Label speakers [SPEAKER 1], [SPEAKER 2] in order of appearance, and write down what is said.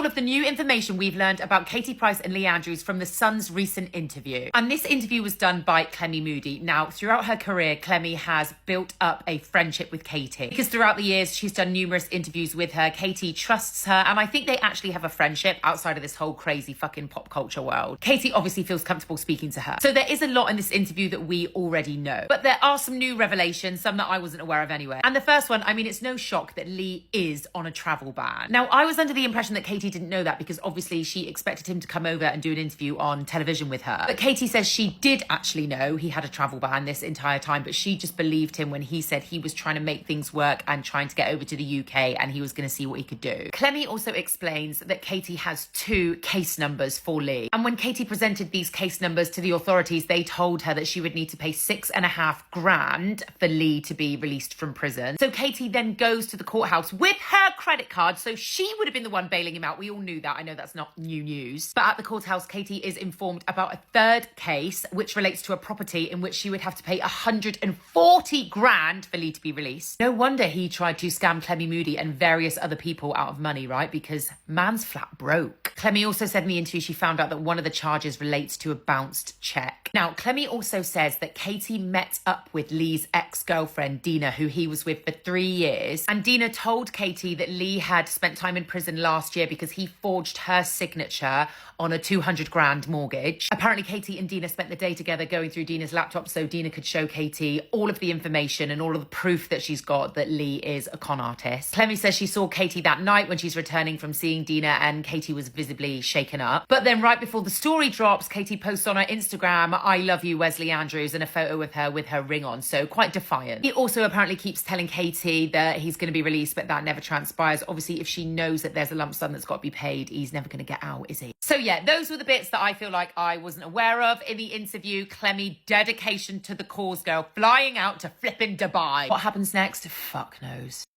[SPEAKER 1] all of the new information we've learned about Katie Price and Leigh Andrews from The Sun's recent interview. And this interview was done by Clemmie Moody. Now, throughout her career, Clemmie has built up a friendship with Katie, because throughout the years, she's done numerous interviews with her. Katie trusts her, and I think they actually have a friendship outside of this whole crazy fucking pop culture world. Katie obviously feels comfortable speaking to her. So there is a lot in this interview that we already know. But there are some new revelations, some that I wasn't aware of anyway. And the first one, I mean, it's no shock that Leigh is on a travel ban. Now, I was under the impression that Katie didn't know that because obviously she expected him to come over and do an interview on television with her. But Katie says she did actually know he had a travel ban this entire time, but she just believed him when he said he was trying to make things work and trying to get over to the UK and he was going to see what he could do. Clemmie also explains that Katie has 2 case numbers for Leigh. And when Katie presented these case numbers to the authorities, they told her that she would need to pay $6,500 for Leigh to be released from prison. So Katie then goes to the courthouse with her credit card, so she would have been the one bailing him out. We all knew that. I know that's not new news. But at the courthouse, Katie is informed about a third case, which relates to a property in which she would have to pay $140,000 for Leigh to be released. No wonder he tried to scam Clemmie Moody and various other people out of money, right? Because man's flat broke. Clemmie also said in the interview she found out that one of the charges relates to a bounced check. Now, Clemmie also says that Katie met up with Leigh's ex-girlfriend, Dina, who he was with for 3 years. And Dina told Katie that Leigh had spent time in prison last year because he forged her signature on a $200,000 mortgage. Apparently, Katie and Dina spent the day together going through Dina's laptop so Dina could show Katie all of the information and all of the proof that she's got that Leigh is a con artist. Clemmie says she saw Katie that night when she's returning from seeing Dina and Katie was visibly shaken up. But then right before the story drops, Katie posts on her Instagram, "I love you, Wesley Andrews," and a photo with her ring on. So quite defiant. He also apparently keeps telling Katie that he's going to be released, but that never transpires. Obviously, if she knows that there's a lump sum that's got to be paid, he's never going to get out, is he? So yeah, those were the bits that I feel like I wasn't aware of in the interview. Clemmie, dedication to the cause girl, flying out to flipping Dubai. What happens next? Fuck knows.